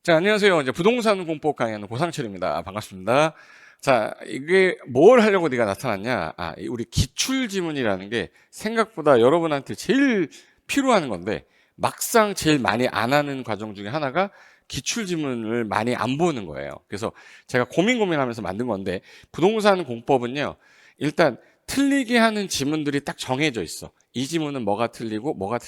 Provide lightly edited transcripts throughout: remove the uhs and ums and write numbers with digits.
자, 안녕하세요. 이제 부동산 공법 강의하는 고상철입니다. 반갑습니다. 자, 이게 뭘 하려고 네가 나타났냐? 우리 기출지문이라는 게 생각보다 여러분한테 제일 필요한 건데 막상 제일 많이 안 하는 과정 중에 하나가 기출지문을 많이 안 보는 거예요. 그래서 제가 고민하면서 만든 건데 부동산 공법은요. 일단 틀리게 하는 지문들이 딱 정해져 있어. 이 지문은 뭐가 틀리고 뭐가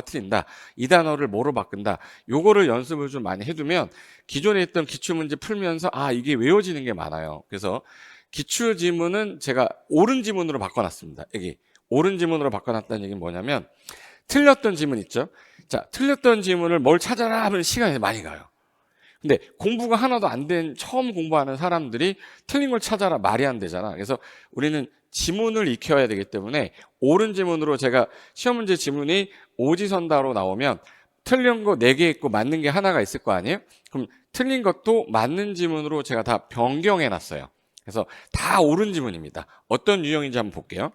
틀린다. 이 단어를 뭐로 바꾼다. 요거를 연습을 좀 많이 해두면 기존에 있던 기출문제 풀면서 이게 외워지는 게 많아요. 그래서 기출 지문은 제가 옳은 지문으로 바꿔놨습니다. 여기 옳은 지문으로 바꿔놨다는 얘기는 뭐냐면 틀렸던 지문 있죠. 자, 틀렸던 지문을 뭘 찾아라 하면 시간이 많이 가요. 근데 공부가 하나도 안 된 처음 공부하는 사람들이 틀린 걸 찾아라 말이 안 되잖아. 그래서 우리는 지문을 익혀야 되기 때문에 옳은 지문으로 제가 시험 문제 지문이 오지선다로 나오면 틀린 거 4개 있고 맞는 게 하나가 있을 거 아니에요? 그럼 틀린 것도 맞는 지문으로 제가 다 변경해 놨어요. 그래서 다 옳은 지문입니다. 어떤 유형인지 한번 볼게요.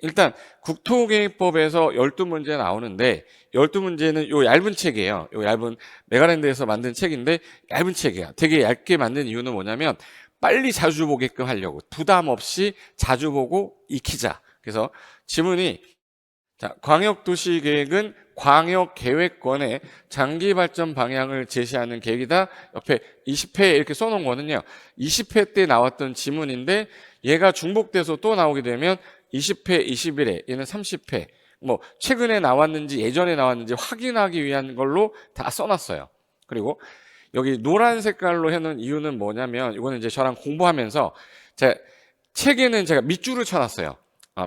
일단 국토계획법에서 12문제 나오는데 12문제는 요 얇은 책이에요. 요 얇은 메가랜드에서 만든 책인데 얇은 책이야. 되게 얇게 만든 이유는 뭐냐면 빨리 자주 보게끔 하려고 부담 없이 자주 보고 익히자. 그래서 지문이 자, 광역도시계획은 광역계획권의 장기발전 방향을 제시하는 계획이다. 옆에 20회 이렇게 써놓은 거는요. 20회 때 나왔던 지문인데 얘가 중복돼서 또 나오게 되면 20회, 21회, 얘는 30회. 뭐 최근에 나왔는지 예전에 나왔는지 확인하기 위한 걸로 다 써놨어요. 그리고 여기 노란 색깔로 해놓은 이유는 뭐냐면 이거는 이제 저랑 공부하면서 책에는 제가 밑줄을 쳐놨어요.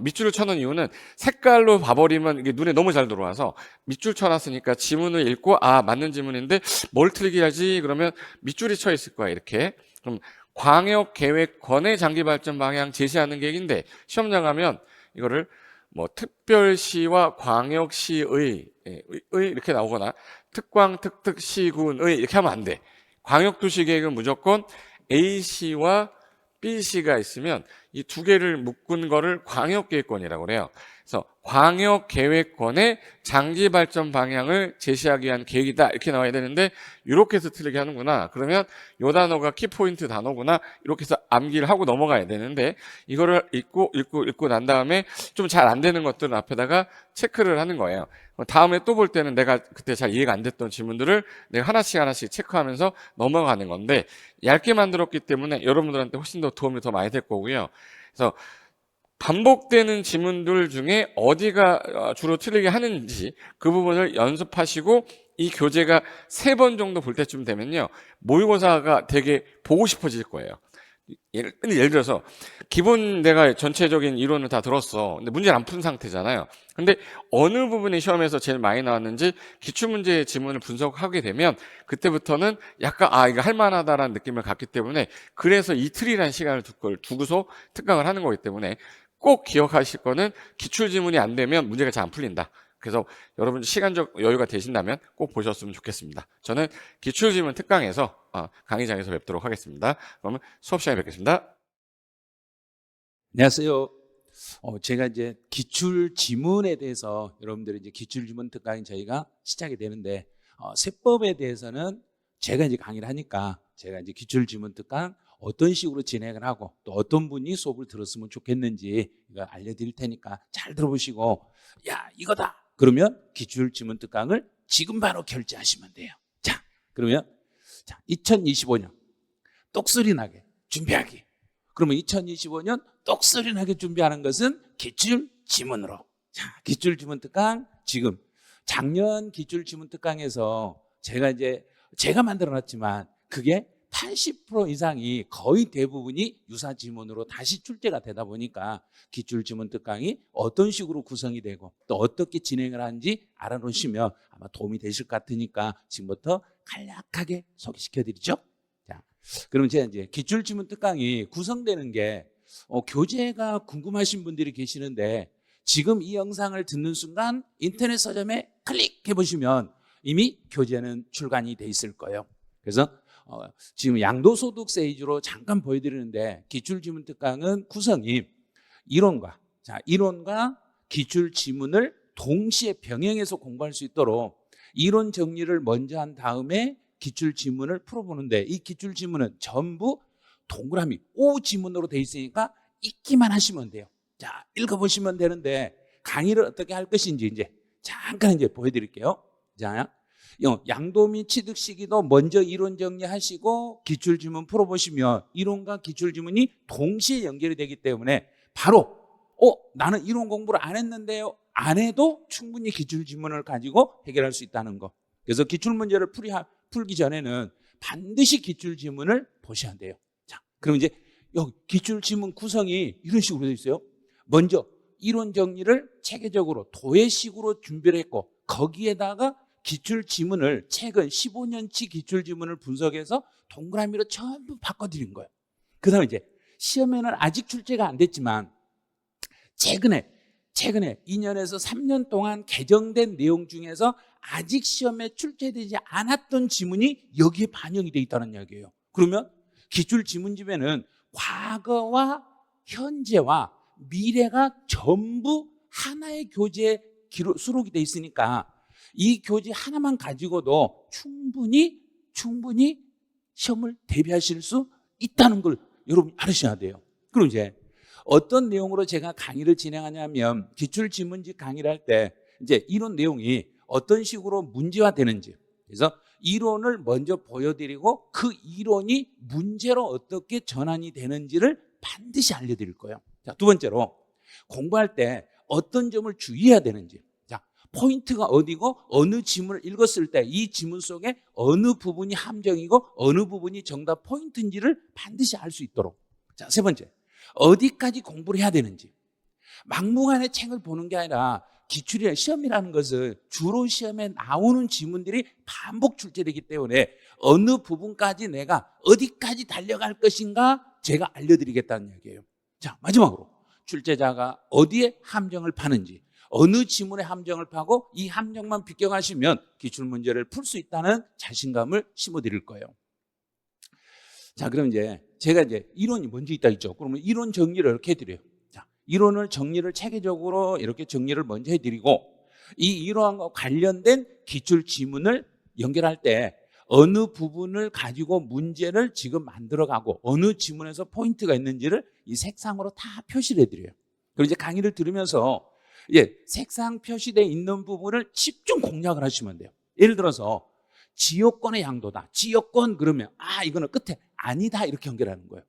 밑줄을 쳐놓은 이유는 색깔로 봐버리면 이게 눈에 너무 잘 들어와서 밑줄 쳐놨으니까 지문을 읽고 맞는 지문인데 뭘 틀리게 하지? 그러면 밑줄이 쳐 있을 거야 이렇게. 그럼 광역계획권의 장기발전 방향 제시하는 계획인데 시험장 가면 이거를 뭐 특별시와 광역시의 이렇게 나오거나 특광 특특시군의 이렇게 하면 안 돼. 광역도시계획은 무조건 A시와 B시가 있으면 이 두 개를 묶은 거를 광역계획권이라고 그래요. 그래서 광역계획권의 장기발전 방향을 제시하기 위한 계획이다 이렇게 나와야 되는데 이렇게 해서 틀리게 하는구나. 그러면 이 단어가 키포인트 단어구나 이렇게 해서 암기를 하고 넘어가야 되는데 이거를 읽고 난 다음에 좀 잘 안 되는 것들은 앞에다가 체크를 하는 거예요. 다음에 또 볼 때는 내가 그때 잘 이해가 안 됐던 질문들을 내가 하나씩 체크하면서 넘어가는 건데 얇게 만들었기 때문에 여러분들한테 훨씬 더 도움이 더 많이 될 거고요. 그래서 반복되는 지문들 중에 어디가 주로 틀리게 하는지 그 부분을 연습하시고 이 교재가 3번 정도 볼 때쯤 되면요. 모의고사가 되게 보고 싶어질 거예요. 예를 들어서 기본 내가 전체적인 이론을 다 들었어. 근데 문제를 안 푼 상태잖아요. 근데 어느 부분이 시험에서 제일 많이 나왔는지 기출문제의 지문을 분석하게 되면 그때부터는 약간 이거 할만하다라는 느낌을 갖기 때문에 그래서 이틀이라는 시간을 두고서 특강을 하는 거기 때문에 꼭 기억하실 거는 기출지문이 안 되면 문제가 잘 안 풀린다. 그래서 여러분 시간적 여유가 되신다면 꼭 보셨으면 좋겠습니다. 저는 기출지문 특강에서 강의장에서 뵙도록 하겠습니다. 그러면 수업 시간에 뵙겠습니다. 안녕하세요. 제가 이제 기출 지문에 대해서 여러분들이 이제 기출 지문 특강이 저희가 시작이 되는데 세법에 대해서는 제가 이제 강의를 하니까 제가 이제 기출 지문 특강 어떤 식으로 진행을 하고 또 어떤 분이 수업을 들었으면 좋겠는지 이거 알려드릴 테니까 잘 들어보시고 야 이거다 그러면 기출 지문 특강을 지금 바로 결제하시면 돼요. 자 그러면 2025년 똑소리 나게 준비하기. 그러면 2025년 똑소리 나게 준비하는 것은 기출 지문으로. 자, 기출 지문 특강 지금 작년 기출 지문 특강에서 제가 만들어 놨지만 그게 80% 이상이 거의 대부분이 유사 지문으로 다시 출제가 되다 보니까 기출 지문 특강이 어떤 식으로 구성이 되고 또 어떻게 진행을 하는지 알아놓으시면 아마 도움이 되실 것 같으니까 지금부터 간략하게 소개시켜 드리죠. 자, 그럼 제가 이제 기출 지문 특강이 구성되는 게 교재가 궁금하신 분들이 계시는데 지금 이 영상을 듣는 순간 인터넷 서점에 클릭해 보시면 이미 교재는 출간이 돼 있을 거예요. 그래서 지금 양도소득세 위주로 잠깐 보여드리는데 기출지문 특강은 구성이 이론과 기출지문을 동시에 병행해서 공부할 수 있도록 이론 정리를 먼저 한 다음에 기출 지문을 풀어보는데 이 기출 지문은 전부 동그라미 O 지문으로 돼 있으니까 읽기만 하시면 돼요. 자, 읽어보시면 되는데 강의를 어떻게 할 것인지 이제 잠깐 이제 보여드릴게요. 자, 양도미 취득 시기도 먼저 이론 정리하시고 기출 지문 풀어보시면 이론과 기출 지문이 동시에 연결이 되기 때문에 바로 나는 이론 공부를 안 했는데요. 안 해도 충분히 기출 지문을 가지고 해결할 수 있다는 거. 그래서 기출 문제를 풀기 전에는 반드시 기출 지문을 보셔야 돼요. 자, 그럼 이제 여기 기출 지문 구성이 이런 식으로 되어 있어요. 먼저 이론 정리를 체계적으로 도해식으로 준비를 했고 거기에다가 기출 지문을 최근 15년치 기출 지문을 분석해서 동그라미로 전부 바꿔드린 거예요. 그 다음에 이제 시험에는 아직 출제가 안 됐지만 최근에 2년에서 3년 동안 개정된 내용 중에서 아직 시험에 출제되지 않았던 지문이 여기에 반영이 되어 있다는 이야기예요. 그러면 기출 지문집에는 과거와 현재와 미래가 전부 하나의 교재에 수록이 되어 있으니까 이 교재 하나만 가지고도 충분히 시험을 대비하실 수 있다는 걸 여러분이 알으셔야 돼요. 그럼 이제 어떤 내용으로 제가 강의를 진행하냐면 기출지문집 강의를 할 때 이제 이론 내용이 어떤 식으로 문제화되는지, 그래서 이론을 먼저 보여드리고 그 이론이 문제로 어떻게 전환이 되는지를 반드시 알려드릴 거예요. 자, 두 번째로 공부할 때 어떤 점을 주의해야 되는지, 자, 포인트가 어디고 어느 지문을 읽었을 때 이 지문 속에 어느 부분이 함정이고 어느 부분이 정답 포인트인지를 반드시 알 수 있도록. 자, 세 번째, 어디까지 공부를 해야 되는지. 막무가내 책을 보는 게 아니라 기출이나 시험이라는 것은 주로 시험에 나오는 지문들이 반복 출제되기 때문에 어느 부분까지 내가 어디까지 달려갈 것인가 제가 알려드리겠다는 얘기예요. 자, 마지막으로 출제자가 어디에 함정을 파는지, 어느 지문에 함정을 파고 이 함정만 비껴가시면 기출문제를 풀 수 있다는 자신감을 심어드릴 거예요. 자, 그럼 이제 제가 이제 이론이 먼저 있다 했죠. 그러면 이론 정리를 이렇게 해드려요. 자, 이론을 정리를 체계적으로 이렇게 정리를 먼저 해드리고 이 이론과 관련된 기출 지문을 연결할 때 어느 부분을 가지고 문제를 지금 만들어가고 어느 지문에서 포인트가 있는지를 이 색상으로 다 표시를 해드려요. 그리고 이제 강의를 들으면서 색상 표시되어 있는 부분을 집중 공략을 하시면 돼요. 예를 들어서 지요권의 양도다. 지요권 그러면 이거는 끝에 아니다 이렇게 연결하는 거예요.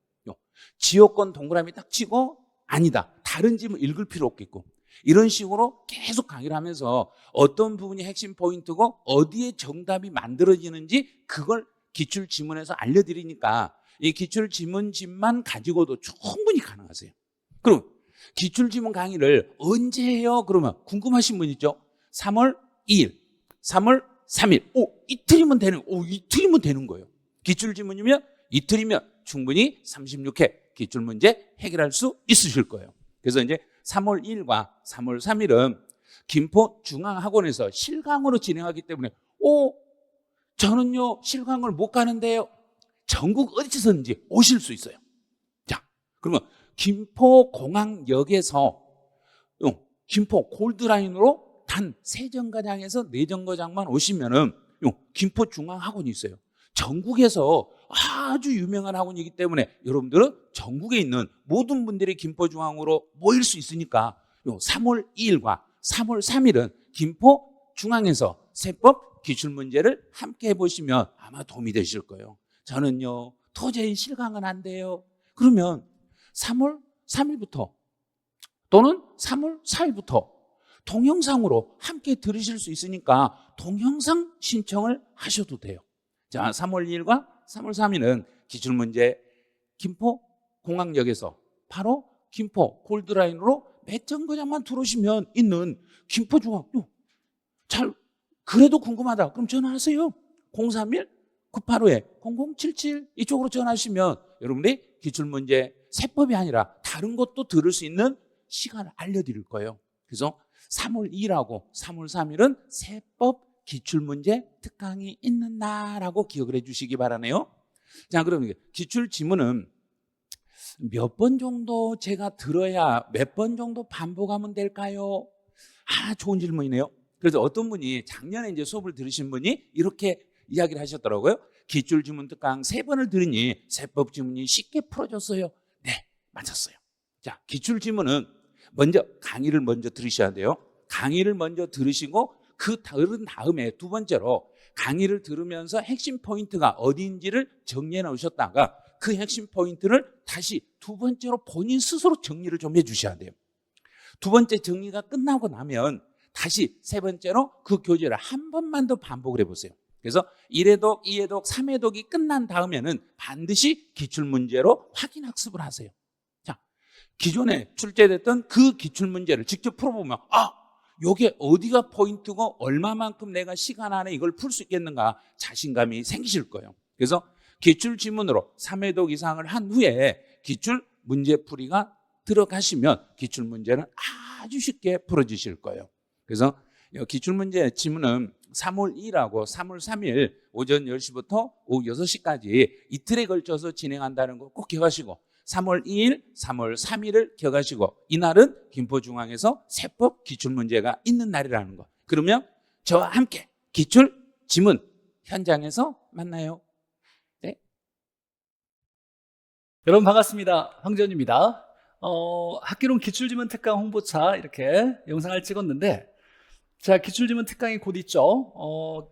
지요권 동그라미 딱 치고 아니다. 다른 지문 읽을 필요 없겠고 이런 식으로 계속 강의를 하면서 어떤 부분이 핵심 포인트고 어디에 정답이 만들어지는지 그걸 기출지문에서 알려드리니까 이 기출지문집만 가지고도 충분히 가능하세요. 그럼 기출지문 강의를 언제 해요? 그러면 궁금하신 분 있죠? 3월 2일, 3월 3일. 이틀이면 되는 거예요. 기출지문이면 이틀이면 충분히 36회 기출문제 해결할 수 있으실 거예요. 그래서 이제 3월 2일과 3월 3일은 김포중앙학원에서 실강으로 진행하기 때문에 저는요 실강을 못 가는데요. 전국 어디서든지 오실 수 있어요. 자, 그러면 김포공항역에서 김포 골드라인으로 단 3정거장에서 4정거장만 오시면은 김포중앙학원이 있어요. 전국에서 아주 유명한 학원이기 때문에 여러분들은 전국에 있는 모든 분들이 김포중앙으로 모일 수 있으니까 3월 2일과 3월 3일은 김포중앙에서 세법 기출문제를 함께 해보시면 아마 도움이 되실 거예요. 저는요 도저히 실강은 안 돼요. 그러면 3월 3일부터 또는 3월 4일부터 동영상으로 함께 들으실 수 있으니까 동영상 신청을 하셔도 돼요. 자, 3월 2일과 3월 3일은 기출문제 김포공항역에서 바로 김포 골드라인으로 몇 정거장만 들어오시면 있는 김포중학교. 그래도 궁금하다. 그럼 전화하세요. 031-985-0077 이쪽으로 전화하시면 여러분들이 기출문제 세법이 아니라 다른 것도 들을 수 있는 시간을 알려드릴 거예요. 그래서 3월 2일하고 3월 3일은 세법 기출문제 특강이 있는 날하고 기억을 해주시기 바라네요. 자, 그럼 기출지문은 몇 번 정도 제가 들어야 몇 번 정도 반복하면 될까요? 좋은 질문이네요. 그래서 어떤 분이 작년에 이제 수업을 들으신 분이 이렇게 이야기를 하셨더라고요. 기출지문 특강 3번을 들으니 세법지문이 쉽게 풀어졌어요. 네, 맞았어요. 자, 기출지문은 먼저 강의를 먼저 들으셔야 돼요. 강의를 먼저 들으시고 들은 다음에 두 번째로 강의를 들으면서 핵심 포인트가 어디인지를 정리해 놓으셨다가 그 핵심 포인트를 다시 두 번째로 본인 스스로 정리를 좀 해주셔야 돼요. 두 번째 정리가 끝나고 나면 다시 세 번째로 그 교재를 한 번만 더 반복을 해보세요. 그래서 1회독, 2회독, 3회독이 끝난 다음에는 반드시 기출문제로 확인학습을 하세요. 자, 기존에 출제됐던 그 기출문제를 직접 풀어보면 요게 어디가 포인트고 얼마만큼 내가 시간 안에 이걸 풀 수 있겠는가 자신감이 생기실 거예요. 그래서 기출지문으로 3회독 이상을 한 후에 기출문제풀이가 들어가시면 기출문제는 아주 쉽게 풀어지실 거예요. 그래서 기출문제 지문은 3월 2일하고 3월 3일 오전 10시부터 오후 6시까지 이틀에 걸쳐서 진행한다는 거 꼭 기억하시고 3월 2일, 3월 3일을 기억하시고 이날은 김포중앙에서 세법 기출문제가 있는 날이라는 거. 그러면 저와 함께 기출지문 현장에서 만나요. 네. 여러분 반갑습니다. 황재원입니다. 학기론 기출지문 특강 홍보차 이렇게 영상을 찍었는데 자, 기출지문 특강이 곧 있죠.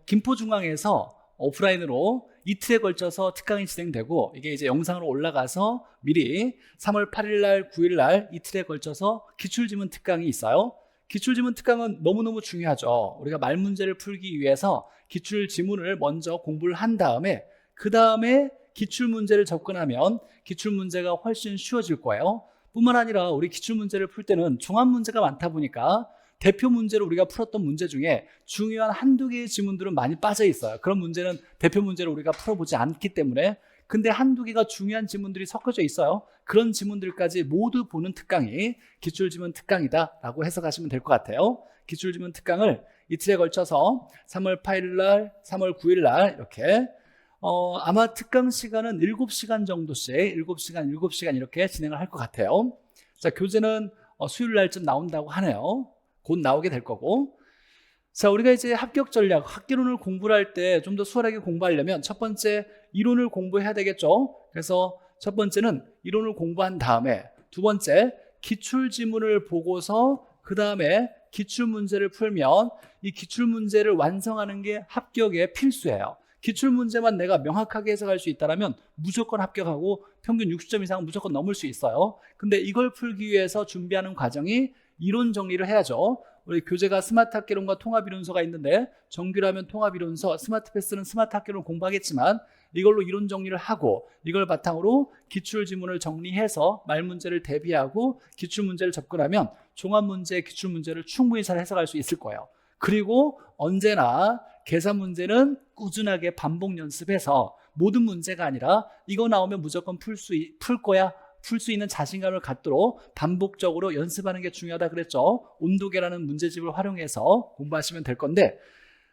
김포중앙에서 오프라인으로 이틀에 걸쳐서 특강이 진행되고 이게 이제 영상으로 올라가서 미리 3월 8일 날, 9일 날 이틀에 걸쳐서 기출지문 특강이 있어요. 기출지문 특강은 너무너무 중요하죠. 우리가 말 문제를 풀기 위해서 기출지문을 먼저 공부를 한 다음에 그 다음에 기출문제를 접근하면 기출문제가 훨씬 쉬워질 거예요. 뿐만 아니라 우리 기출문제를 풀 때는 종합문제가 많다 보니까 대표 문제로 우리가 풀었던 문제 중에 중요한 한두 개의 지문들은 많이 빠져 있어요. 그런 문제는 대표 문제를 우리가 풀어보지 않기 때문에 근데 한두 개가 중요한 지문들이 섞여져 있어요. 그런 지문들까지 모두 보는 특강이 기출지문 특강이다 라고 해석하시면 될 것 같아요. 기출지문 특강을 이틀에 걸쳐서 3월 8일 날, 3월 9일 날 이렇게 아마 특강 시간은 7시간 정도씩 7시간 이렇게 진행을 할 것 같아요. 자, 교재는 수요일 날쯤 나온다고 하네요. 곧 나오게 될 거고. 자, 우리가 이제 합격 전략, 학기론을 공부를 할 때 좀 더 수월하게 공부하려면 첫 번째 이론을 공부해야 되겠죠. 그래서 첫 번째는 이론을 공부한 다음에 두 번째 기출지문을 보고서 그 다음에 기출문제를 풀면 이 기출문제를 완성하는 게 합격의 필수예요. 기출문제만 내가 명확하게 해석할 수 있다면 무조건 합격하고 평균 60점 이상은 무조건 넘을 수 있어요. 근데 이걸 풀기 위해서 준비하는 과정이 이론 정리를 해야죠. 우리 교재가 스마트 학기론과 통합이론서가 있는데 정규라면 통합이론서, 스마트 패스는 스마트 학기론을 공부하겠지만 이걸로 이론 정리를 하고 이걸 바탕으로 기출지문을 정리해서 말문제를 대비하고 기출문제를 접근하면 종합문제, 기출문제를 충분히 잘 해석할 수 있을 거예요. 그리고 언제나 계산 문제는 꾸준하게 반복 연습해서 모든 문제가 아니라 이거 나오면 무조건 풀 수 있는 자신감을 갖도록 반복적으로 연습하는 게 중요하다 그랬죠. 온도계라는 문제집을 활용해서 공부하시면 될 건데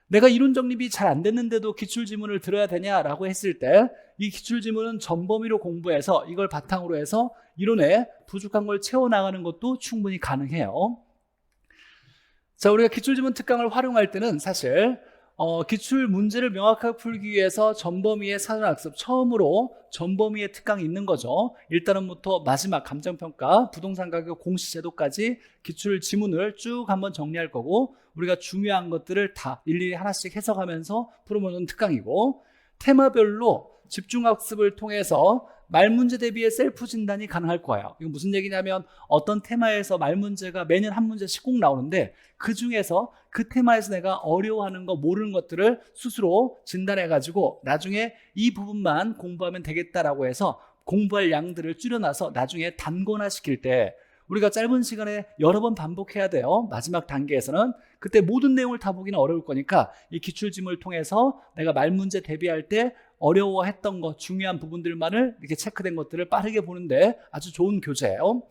내가 이론 정립이 잘 안 됐는데도 기출지문을 들어야 되냐라고 했을 때 이 기출지문은 전범위로 공부해서 이걸 바탕으로 해서 이론에 부족한 걸 채워나가는 것도 충분히 가능해요. 자, 우리가 기출지문 특강을 활용할 때는 사실 기출 문제를 명확하게 풀기 위해서 전범위의 사전학습 처음으로 전범위의 특강이 있는 거죠. 일단은부터 마지막 감정평가, 부동산 가격 공시제도까지 기출 지문을 쭉 한번 정리할 거고 우리가 중요한 것들을 다 일일이 하나씩 해석하면서 풀어보는 특강이고 테마별로 집중학습을 통해서 말문제 대비의 셀프 진단이 가능할 거예요. 이거 무슨 얘기냐면 어떤 테마에서 말문제가 매년 한 문제씩 꼭 나오는데 그 중에서 그 테마에서 내가 어려워하는 거 모르는 것들을 스스로 진단해가지고 나중에 이 부분만 공부하면 되겠다라고 해서 공부할 양들을 줄여놔서 나중에 단권화 시킬 때 우리가 짧은 시간에 여러 번 반복해야 돼요. 마지막 단계에서는 그때 모든 내용을 다 보기는 어려울 거니까 이 기출지문을 통해서 내가 말문제 대비할 때 어려워했던 것, 중요한 부분들만을 이렇게 체크된 것들을 빠르게 보는데 아주 좋은 교재예요.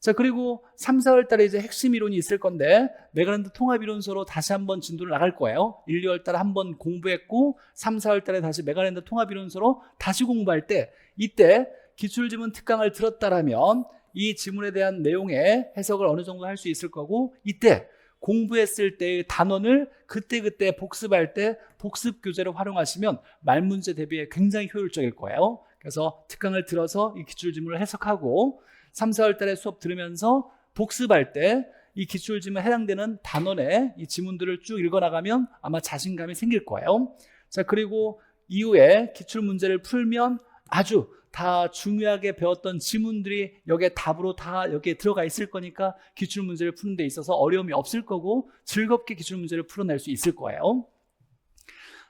자, 그리고 3, 4월 달에 이제 핵심 이론이 있을 건데 메가랜드 통합이론서로 다시 한번 진도를 나갈 거예요. 1, 2월 달에 한번 공부했고 3, 4월 달에 다시 메가랜드 통합이론서로 다시 공부할 때 이때 기출지문 특강을 들었다라면 이 지문에 대한 내용의 해석을 어느 정도 할 수 있을 거고 이때 공부했을 때의 단원을 그때그때 복습할 때 복습 교재를 활용하시면 말 문제 대비에 굉장히 효율적일 거예요. 그래서 특강을 들어서 이 기출지문을 해석하고 3, 4월 달에 수업 들으면서 복습할 때 이 기출지문에 해당되는 단원의 이 지문들을 쭉 읽어나가면 아마 자신감이 생길 거예요. 자, 그리고 이후에 기출문제를 풀면 아주 다 중요하게 배웠던 지문들이 여기에 답으로 다 여기에 들어가 있을 거니까 기출문제를 푸는 데 있어서 어려움이 없을 거고 즐겁게 기출문제를 풀어낼 수 있을 거예요.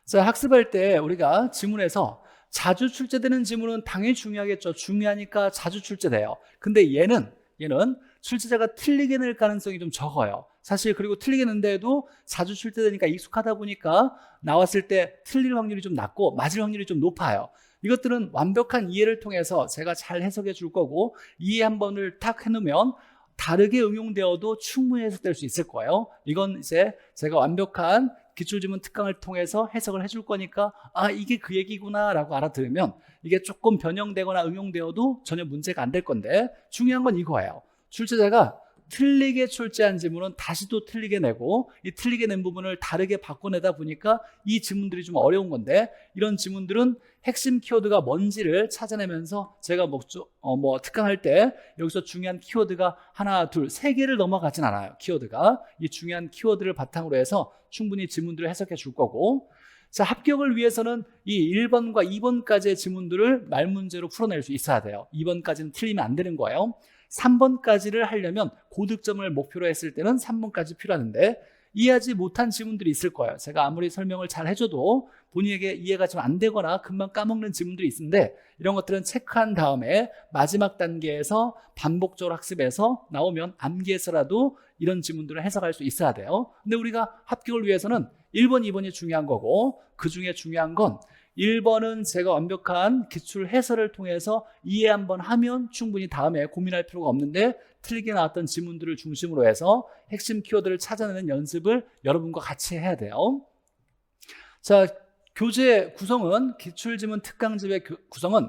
자, 학습할 때 우리가 지문에서 자주 출제되는 지문은 당연히 중요하겠죠. 중요하니까 자주 출제돼요. 근데 얘는 출제자가 틀리게 낼 가능성이 좀 적어요. 사실 그리고 틀리게 낸데도 자주 출제되니까 익숙하다 보니까 나왔을 때 틀릴 확률이 좀 낮고 맞을 확률이 좀 높아요. 이것들은 완벽한 이해를 통해서 제가 잘 해석해 줄 거고 이해 한 번을 딱 해놓으면 다르게 응용되어도 충분히 해석될 수 있을 거예요. 이건 이제 제가 완벽한 기출지문 특강을 통해서 해석을 해줄 거니까 아, 이게 그 얘기구나 라고 알아들으면 이게 조금 변형되거나 응용되어도 전혀 문제가 안 될 건데 중요한 건 이거예요. 출제자가 틀리게 출제한 지문은 다시 또 틀리게 내고 이 틀리게 낸 부분을 다르게 바꿔내다 보니까 이 지문들이 좀 어려운 건데 이런 지문들은 핵심 키워드가 뭔지를 찾아내면서 제가 특강할 때 여기서 중요한 키워드가 하나, 둘, 세 개를 넘어가진 않아요. 키워드가 이 중요한 키워드를 바탕으로 해서 충분히 지문들을 해석해 줄 거고 자, 합격을 위해서는 이 1번과 2번까지의 지문들을 말문제로 풀어낼 수 있어야 돼요. 2번까지는 틀리면 안 되는 거예요. 3번까지를 하려면 고득점을 목표로 했을 때는 3번까지 필요한데 이해하지 못한 지문들이 있을 거예요. 제가 아무리 설명을 잘 해줘도 본인에게 이해가 좀 안 되거나 금방 까먹는 지문들이 있는데 이런 것들은 체크한 다음에 마지막 단계에서 반복적으로 학습해서 나오면 암기해서라도 이런 지문들을 해석할 수 있어야 돼요. 근데 우리가 합격을 위해서는 1번, 2번이 중요한 거고 그 중에 중요한 건 1번은 제가 완벽한 기출 해설을 통해서 이해 한번 하면 충분히 다음에 고민할 필요가 없는데 틀리게 나왔던 지문들을 중심으로 해서 핵심 키워드를 찾아내는 연습을 여러분과 같이 해야 돼요. 자, 교재 구성은 기출지문 특강집의 구성은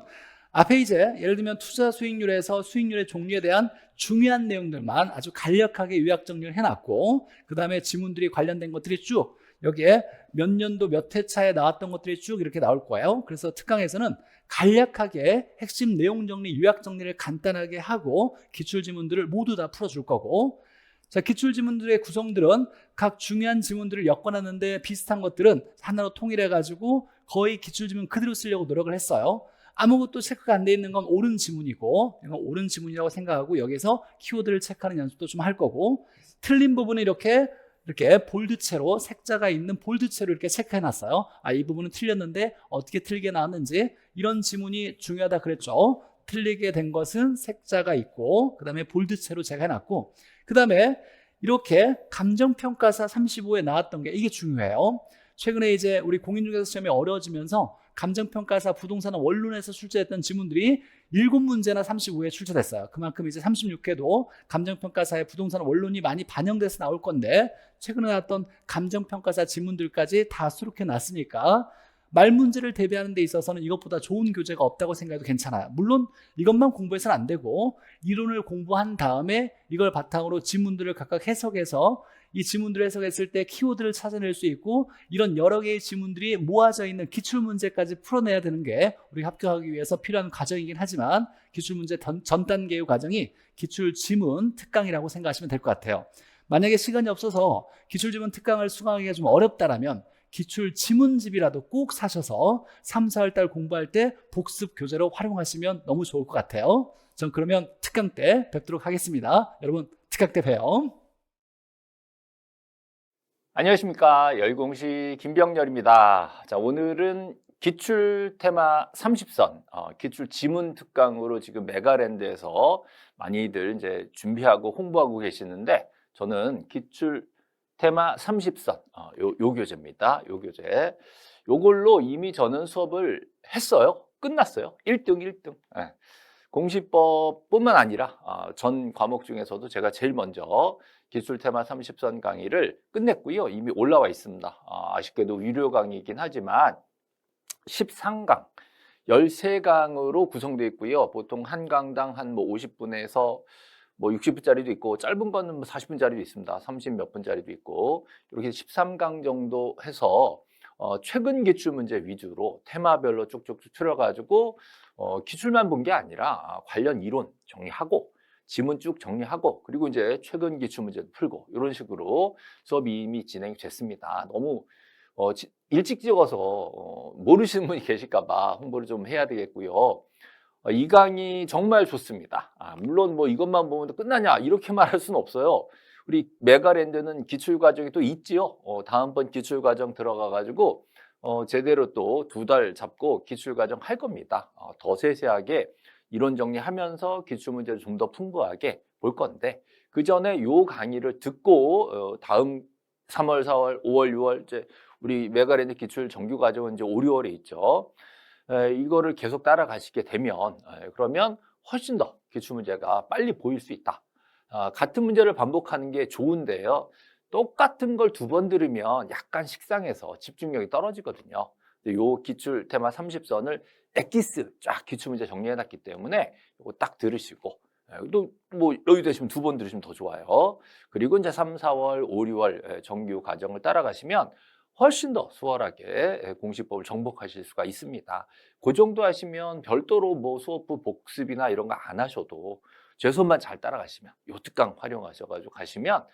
앞에 이제 예를 들면 투자 수익률에서 수익률의 종류에 대한 중요한 내용들만 아주 간략하게 요약 정리를 해놨고 그 다음에 지문들이 관련된 것들이 쭉 여기에 몇 년도 몇 회차에 나왔던 것들이 쭉 이렇게 나올 거예요. 그래서 특강에서는 간략하게 핵심 내용 정리, 요약 정리를 간단하게 하고 기출지문들을 모두 다 풀어줄 거고 자, 기출지문들의 구성들은 각 중요한 지문들을 엮어놨는데 비슷한 것들은 하나로 통일해가지고 거의 기출지문 그대로 쓰려고 노력을 했어요. 아무것도 체크가 안 돼 있는 건 옳은 지문이고 이건 옳은 지문이라고 생각하고 여기서 키워드를 체크하는 연습도 좀 할 거고 틀린 부분은 이렇게 볼드체로 색자가 있는 볼드체로 이렇게 체크해놨어요. 아, 이 부분은 틀렸는데 어떻게 틀리게 나왔는지 이런 지문이 중요하다 그랬죠. 틀리게 된 것은 색자가 있고 그 다음에 볼드체로 제가 해놨고 그 다음에 이렇게 감정평가사 35에 나왔던 게 이게 중요해요. 최근에 이제 우리 공인중개사 시험이 어려워지면서 감정평가사 부동산 원론에서 출제했던 지문들이 7문제나 35에 출제됐어요. 그만큼 이제 36회도 감정평가사의 부동산 원론이 많이 반영돼서 나올 건데 최근에 나왔던 감정평가사 지문들까지 다 수록해 놨으니까 말문제를 대비하는 데 있어서는 이것보다 좋은 교재가 없다고 생각해도 괜찮아요. 물론 이것만 공부해서는 안 되고 이론을 공부한 다음에 이걸 바탕으로 지문들을 각각 해석해서 이 지문들을 해석했을 때 키워드를 찾아낼 수 있고 이런 여러 개의 지문들이 모아져 있는 기출문제까지 풀어내야 되는 게 우리가 합격하기 위해서 필요한 과정이긴 하지만 기출문제 전 단계의 과정이 기출지문 특강이라고 생각하시면 될 것 같아요. 만약에 시간이 없어서 기출지문 특강을 수강하기가 좀 어렵다라면 기출지문집이라도 꼭 사셔서 3, 4월 달 공부할 때 복습 교재로 활용하시면 너무 좋을 것 같아요. 전 그러면 특강 때 뵙도록 하겠습니다. 여러분 특강 때 봬요. 안녕하십니까. 열공시 김병렬입니다. 자, 오늘은 기출 테마 30선, 기출 지문 특강으로 지금 메가랜드에서 많이들 이제 준비하고 홍보하고 계시는데 저는 기출 테마 30선, 요 교재입니다. 요 교재. 요걸로 이미 저는 수업을 했어요. 끝났어요. 1등, 1등. 네. 공시법뿐만 아니라 전 과목 중에서도 제가 제일 먼저 기출 테마 30선 강의를 끝냈고요. 이미 올라와 있습니다. 아쉽게도 유료 강의이긴 하지만 13강, 13강으로 구성되어 있고요. 보통 한 강당 한 50분에서 뭐 60분짜리도 있고 짧은 거는 뭐 40분짜리도 있습니다. 30 몇 분짜리도 있고 이렇게 13강 정도 해서 최근 기출 문제 위주로 테마별로 쭉쭉쭉 틀어가지고 기출만 본 게 아니라 관련 이론 정리하고 지문 쭉 정리하고 그리고 이제 최근 기출 문제도 풀고 이런 식으로 수업이 이미 진행이 됐습니다. 너무 일찍 찍어서 모르시는 분이 계실까 봐 홍보를 좀 해야 되겠고요. 이 강의 정말 좋습니다. 물론 뭐 이것만 보면 끝나냐 이렇게 말할 수는 없어요. 우리 메가랜드는 기출 과정이 또 있지요. 다음번 기출 과정 들어가 가지고 제대로 또 2달 잡고 기출 과정 할 겁니다. 더 세세하게 이론 정리하면서 기출 문제를 좀 더 풍부하게 볼 건데 그 전에 요 강의를 듣고 다음 3월, 4월, 5월, 6월 이제 우리 메가랜드 기출 정규 과정은 이제 5, 6월에 있죠. 이거를 계속 따라가시게 되면 그러면 훨씬 더 기출 문제가 빨리 보일 수 있다. 같은 문제를 반복하는 게 좋은데요. 똑같은 걸 2번 들으면 약간 식상해서 집중력이 떨어지거든요. 요 기출 테마 30선을 엑기스 쫙 기출 문제 정리해 놨기 때문에 이거 딱 들으시고 또 뭐 여유 되시면 2번 들으시면 더 좋아요. 그리고 이제 3, 4월, 5, 6월 정규 과정을 따라가시면 훨씬 더 수월하게 공시법을 정복하실 수가 있습니다. 그 정도 하시면 별도로 뭐 수업부 복습이나 이런 거 안 하셔도 제 손만 잘 따라가시면 요 특강 활용하셔가지고 가시면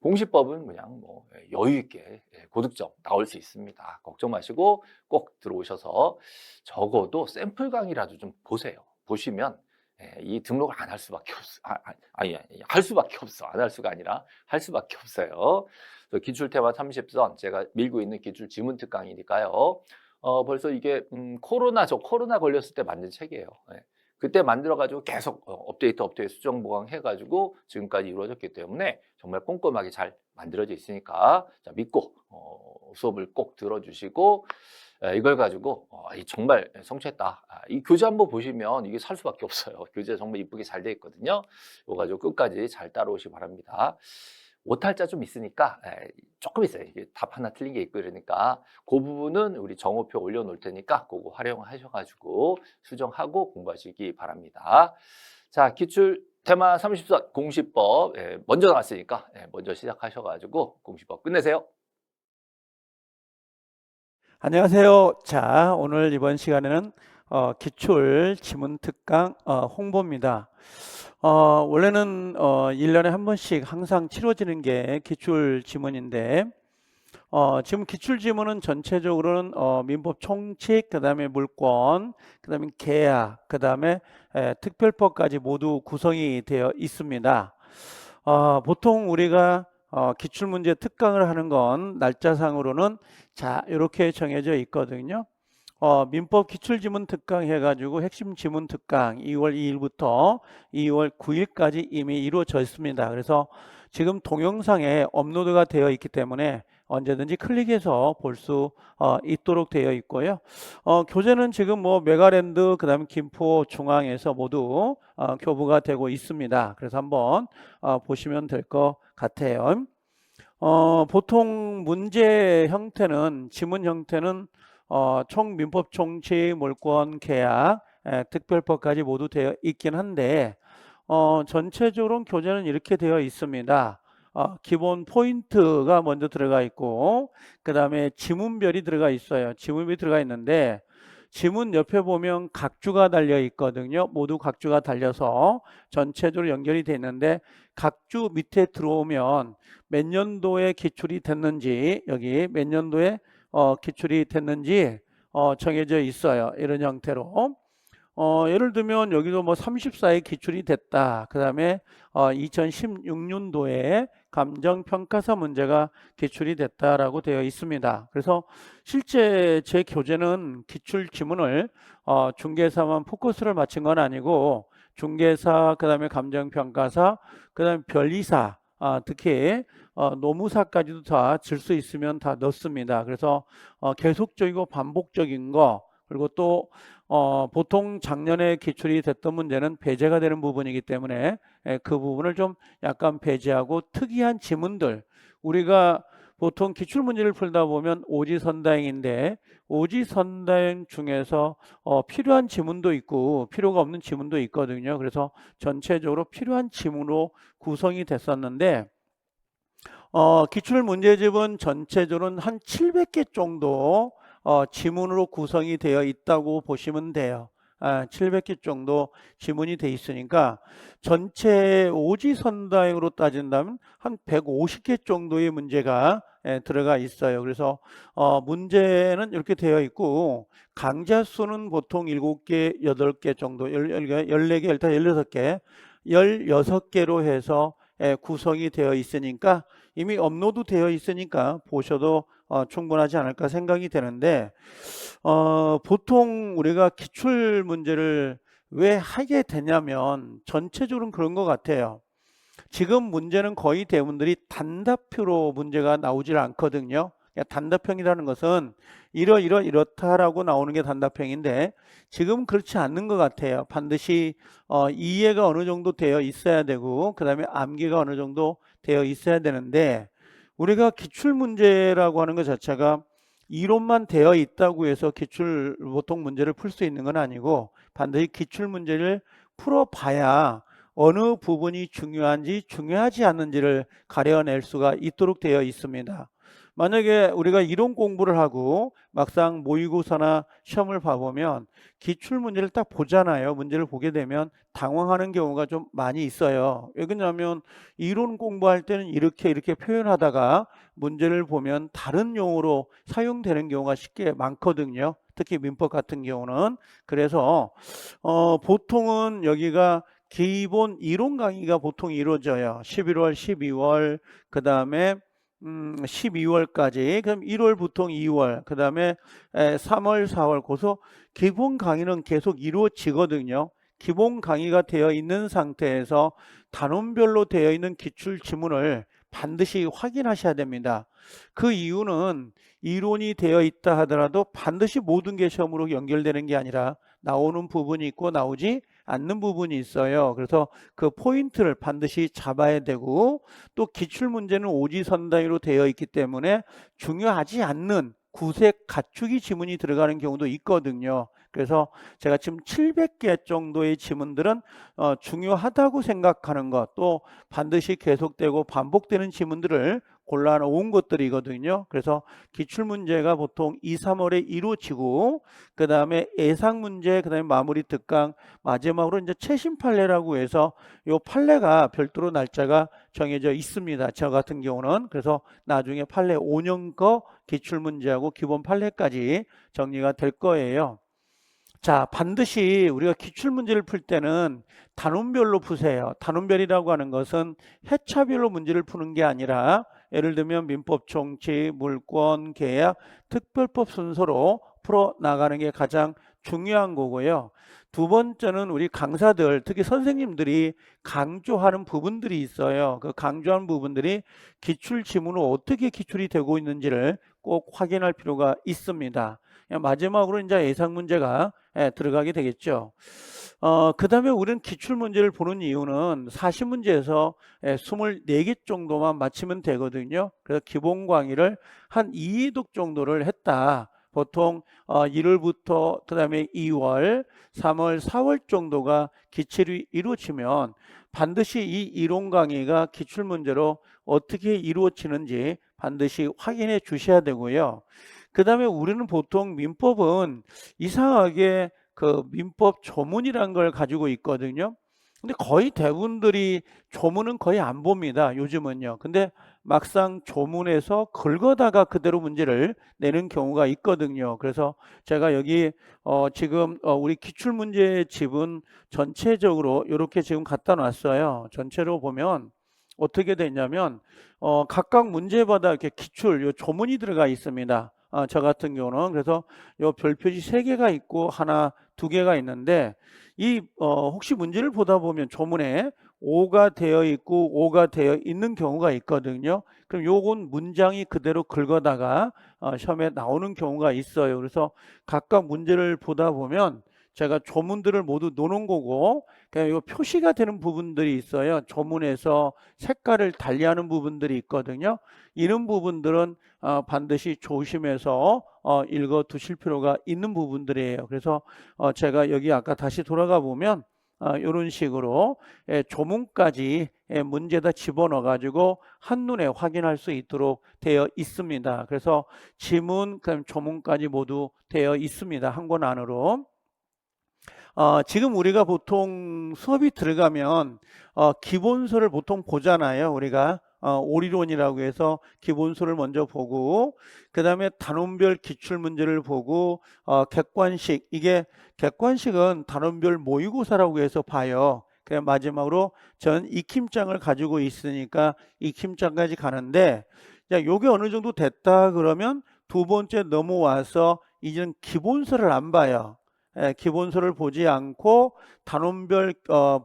공시법은 그냥 뭐 여유 있게 고득점 나올 수 있습니다. 걱정 마시고 꼭 들어오셔서 적어도 샘플 강의라도 좀 보세요. 보시면 이 등록을 안 할 수밖에 없어. 아니, 할 수밖에 없어. 안 할 수가 아니라 할 수밖에 없어요. 기출 테마 30선 제가 밀고 있는 기출 지문 특강이니까요. 벌써 이게 코로나 걸렸을 때 만든 책이에요. 그때 만들어가지고 계속 업데이트 수정 보강해가지고 지금까지 이루어졌기 때문에 정말 꼼꼼하게 잘 만들어져 있으니까 자, 믿고 수업을 꼭 들어주시고 이걸 가지고 정말 성취했다. 이 교재 한번 보시면 이게 살 수밖에 없어요. 교재 정말 이쁘게 잘 돼 있거든요. 이거 가지고 끝까지 잘 따라오시기 바랍니다. 오탈자 좀 있으니까 조금 있어요. 이게 답 하나 틀린 게 있고 이러니까 그 부분은 우리 정오표 올려놓을 테니까 그거 활용하셔가지고 수정하고 공부하시기 바랍니다. 자, 기출 테마 30선 공시법 먼저 나왔으니까 먼저 시작하셔가지고 공시법 끝내세요. 안녕하세요. 자, 오늘 이번 시간에는 기출 지문 특강 홍보입니다. 원래는 1년에 한 번씩 항상 치러지는 게 기출 지문인데 지금 기출 지문은 전체적으로는 민법 총칙, 그다음에 물권, 그다음에 계약, 그다음에 특별법까지 모두 구성이 되어 있습니다. 보통 우리가 기출문제 특강을 하는 건 날짜상으로는 자 이렇게 정해져 있거든요. 민법 기출지문 특강 해가지고 핵심 지문 특강 2월 2일부터 2월 9일까지 이미 이루어져 있습니다. 그래서 지금 동영상에 업로드가 되어 있기 때문에 언제든지 클릭해서 볼 수 있도록 되어 있고요. 교재는 지금 뭐 메가랜드 그다음에 김포 중앙에서 모두 교부가 되고 있습니다. 그래서 한번 보시면 될 것 같아요. 보통 문제 형태는 지문 형태는 총 민법 총칙, 물권, 계약, 특별법까지 모두 되어 있긴 한데 전체적으로 교재는 이렇게 되어 있습니다. 기본 포인트가 먼저 들어가 있고 그 다음에 지문별이 들어가 있어요. 지문별이 들어가 있는데 지문 옆에 보면 각주가 달려 있거든요. 모두 각주가 달려서 전체적으로 연결이 되어 있는데 각주 밑에 들어오면 몇 년도에 기출이 됐는지 여기 몇 년도에 기출이 됐는지 정해져 있어요. 이런 형태로 예를 들면 여기도 뭐 34에 기출이 됐다. 그 다음에 2016년도에 감정평가서 문제가 기출이 됐다라고 되어 있습니다. 그래서 실제 제 교재는 기출 지문을 중개사만 포커스를 맞춘 건 아니고 중개사, 그 다음에 감정평가사, 그 다음에 변리사, 특히 노무사까지도 다 질 수 있으면 다 넣습니다. 그래서 계속적이고 반복적인 거 그리고 또 보통 작년에 기출이 됐던 문제는 배제가 되는 부분이기 때문에 그 부분을 좀 약간 배제하고 특이한 지문들 우리가 보통 기출 문제를 풀다 보면 오지선다행인데 오지선다행 중에서 필요한 지문도 있고 필요가 없는 지문도 있거든요. 그래서 전체적으로 필요한 지문으로 구성이 됐었는데 기출 문제집은 전체적으로는 한 700개 정도 지문으로 구성이 되어 있다고 보시면 돼요. 700개 정도 지문이 돼 있으니까 전체 오지선다행으로 따진다면 한 150개 정도의 문제가 들어가 있어요. 그래서 문제는 이렇게 되어 있고 강좌 수는 보통 7개, 8개 정도, 14개, 일단 16개, 16개로 해서 구성이 되어 있으니까 이미 업로드 되어 있으니까 보셔도 충분하지 않을까 생각이 되는데 보통 우리가 기출 문제를 왜 하게 되냐면 전체적으로는 그런 것 같아요. 지금 문제는 거의 대부분들이 단답표로 문제가 나오질 않거든요. 단답형이라는 것은 이렇다라고 나오는 게 단답형인데 지금 그렇지 않는 것 같아요. 반드시 이해가 어느 정도 되어 있어야 되고 그 다음에 암기가 어느 정도 되어 있어야 되는데 우리가 기출 문제라고 하는 것 자체가 이론만 되어 있다고 해서 기출 보통 문제를 풀 수 있는 건 아니고 반드시 기출 문제를 풀어봐야 어느 부분이 중요한지 중요하지 않는지를 가려낼 수가 있도록 되어 있습니다. 만약에 우리가 이론 공부를 하고 막상 모의고사나 시험을 봐보면 기출 문제를 딱 보잖아요. 문제를 보게 되면 당황하는 경우가 좀 많이 있어요. 왜 그러냐면 이론 공부할 때는 이렇게 표현하다가 문제를 보면 다른 용어로 사용되는 경우가 쉽게 많거든요. 특히 민법 같은 경우는. 그래서 보통은 여기가 기본 이론 강의가 보통 이루어져요. 11월, 12월, 그 다음에 12월까지, 그럼 1월 보통 2월, 그 다음에 3월, 4월, 고서 기본 강의는 계속 이루어지거든요. 기본 강의가 되어 있는 상태에서 단원별로 되어 있는 기출 지문을 반드시 확인하셔야 됩니다. 그 이유는 이론이 되어 있다 하더라도 반드시 모든 게 시험으로 연결되는 게 아니라 나오는 부분이 있고 나오지 않는 부분이 있어요. 그래서 그 포인트를 반드시 잡아야 되고 또 기출문제는 오지선다행으로 되어 있기 때문에 중요하지 않는 구색 갖추기 지문이 들어가는 경우도 있거든요. 그래서 제가 지금 700개 정도의 지문들은 중요하다고 생각하는 것, 또 반드시 계속되고 반복되는 지문들을 골라놓은 것들이거든요. 그래서 기출문제가 보통 2, 3월에 이루어지고 그 다음에 예상문제, 그 다음에 마무리 특강, 마지막으로 이제 최신 판례라고 해서 요 판례가 별도로 날짜가 정해져 있습니다. 저 같은 경우는. 그래서 나중에 판례 5년 거 기출문제하고 기본 판례까지 정리가 될 거예요. 자, 반드시 우리가 기출문제를 풀 때는 단원별로 푸세요. 단원별이라고 하는 것은 회차별로 문제를 푸는 게 아니라 예를 들면 민법 총칙, 물권, 계약, 특별법 순서로 풀어나가는 게 가장 중요한 거고요. 두 번째는 우리 강사들, 특히 선생님들이 강조하는 부분들이 있어요. 그 강조한 부분들이 기출 지문으로 어떻게 기출이 되고 있는지를 꼭 확인할 필요가 있습니다. 마지막으로 이제 예상 문제가 들어가게 되겠죠. 그 다음에 우리는 기출 문제를 보는 이유는 40문제에서 24개 정도만 맞히면 되거든요. 그래서 기본 강의를 한 2회독 정도를 했다. 보통 1월부터 그 다음에 2월, 3월, 4월 정도가 기출이 이루어지면 반드시 이 이론 강의가 기출 문제로 어떻게 이루어지는지 반드시 확인해 주셔야 되고요. 그 다음에 우리는 보통 민법은 이상하게 그 민법 조문이라는 걸 가지고 있거든요. 근데 거의 대부분들이 조문은 거의 안 봅니다. 요즘은요. 근데 막상 조문에서 긁어다가 그대로 문제를 내는 경우가 있거든요. 그래서 제가 여기 지금 우리 기출문제 집은 전체적으로 이렇게 지금 갖다 놨어요. 전체로 보면 어떻게 되냐면 각각 문제마다 이렇게 기출 요 조문이 들어가 있습니다. 저 같은 경우는 그래서 요 별표지 3개가 있고 하나 2개가 있는데 이 혹시 문제를 보다 보면 조문에 O가 되어 있고 O가 되어 있는 경우가 있거든요. 그럼 요건 문장이 그대로 긁어다가 시험에 나오는 경우가 있어요. 그래서 각각 문제를 보다 보면 제가 조문들을 모두 놓은 거고, 그냥 요 표시가 되는 부분들이 있어요. 조문에서 색깔을 달리하는 부분들이 있거든요. 이런 부분들은 반드시 조심해서 읽어 두실 필요가 있는 부분들이에요. 그래서 제가 여기 아까 다시 돌아가 보면 이런 식으로 조문까지 문제다 집어넣어 가지고 한눈에 확인할 수 있도록 되어 있습니다. 그래서 지문, 그다음 조문까지 모두 되어 있습니다. 한 권 안으로. 지금 우리가 보통 수업이 들어가면 기본서를 보통 보잖아요. 우리가 오리론이라고 해서 기본서를 먼저 보고, 그 다음에 단원별 기출문제를 보고, 객관식, 이게 객관식은 단원별 모의고사라고 해서 봐요. 그냥 마지막으로 전 익힘장을 가지고 있으니까 익힘장까지 가는데, 자, 요게 어느 정도 됐다 그러면 두 번째 넘어와서 이제는 기본서를 안 봐요. 기본서를 보지 않고 단원별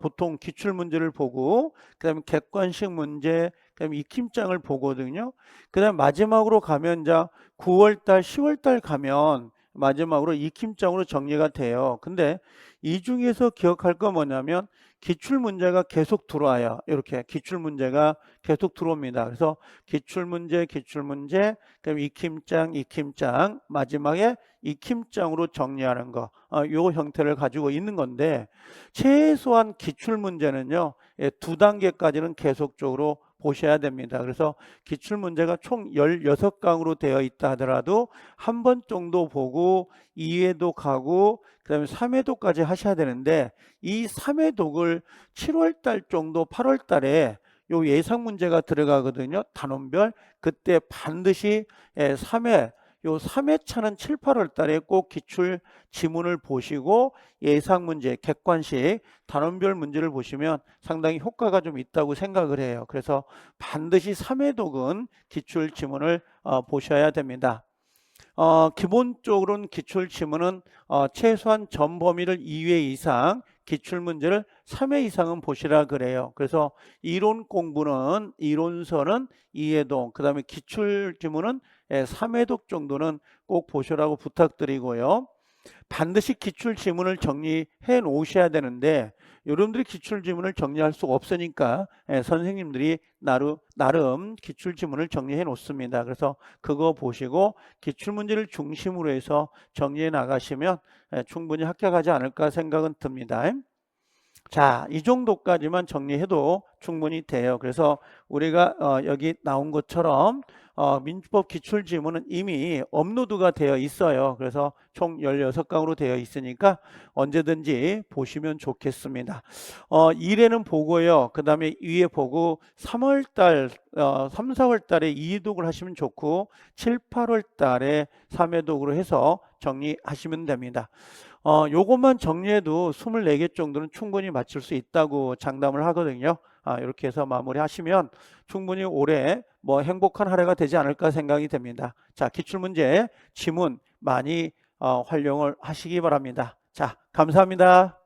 보통 기출문제를 보고, 그 다음에 객관식 문제, 그 다음에 익힘장을 보거든요. 그 다음에 마지막으로 가면 이제 9월달, 10월달 가면 마지막으로 익힘장으로 정리가 돼요. 근데 이 중에서 기억할 거 뭐냐면 기출문제가 계속 들어와요. 이렇게 기출문제가 계속 들어옵니다. 그래서 기출문제, 그다음에 익힘장, 마지막에 익힘장으로 정리하는 거, 요 형태를 가지고 있는 건데, 최소한 기출문제는요, 2단계까지는 계속적으로 보셔야 됩니다. 그래서 기출문제가 총 16강으로 되어 있다 하더라도 한 번 정도 보고 2회독 가고 그 다음에 3회독까지 하셔야 되는데, 이 3회독을 7월 달 정도, 8월 달에 요 예상 문제가 들어가거든요. 단원별. 그때 반드시 3회, 요 3회차는 7, 8월 달에 꼭 기출 지문을 보시고 예상 문제, 객관식, 단원별 문제를 보시면 상당히 효과가 좀 있다고 생각을 해요. 그래서 반드시 3회독은 기출 지문을 보셔야 됩니다. 기본적으로는 기출 지문은 최소한 전 범위를 2회 이상, 기출 문제를 3회 이상은 보시라 그래요. 그래서 이론 공부는, 이론서는 2회독, 그 다음에 기출 지문은 3회독 정도는 꼭 보시라고 부탁드리고요. 반드시 기출 지문을 정리해 놓으셔야 되는데, 여러분들이 기출 지문을 정리할 수 없으니까 선생님들이 나름 기출 지문을 정리해 놓습니다. 그래서 그거 보시고 기출 문제를 중심으로 해서 정리해 나가시면 충분히 합격하지 않을까 생각은 듭니다. 자, 이 정도까지만 정리해도 충분히 돼요. 그래서 우리가 여기 나온 것처럼 민법 기출지문은 이미 업로드가 되어 있어요. 그래서 총 16강으로 되어 있으니까 언제든지 보시면 좋겠습니다. 1회는 보고요. 그 다음에 2회 보고 3월달, 3, 4월 달에 2회독을 하시면 좋고 7, 8월 달에 3회독으로 해서 정리하시면 됩니다. 요것만 정리해도 24개 정도는 충분히 맞출 수 있다고 장담을 하거든요. 이렇게 해서 마무리하시면 충분히 올해 뭐 행복한 한 해가 되지 않을까 생각이 됩니다. 자, 기출문제, 지문 많이 활용을 하시기 바랍니다. 자, 감사합니다.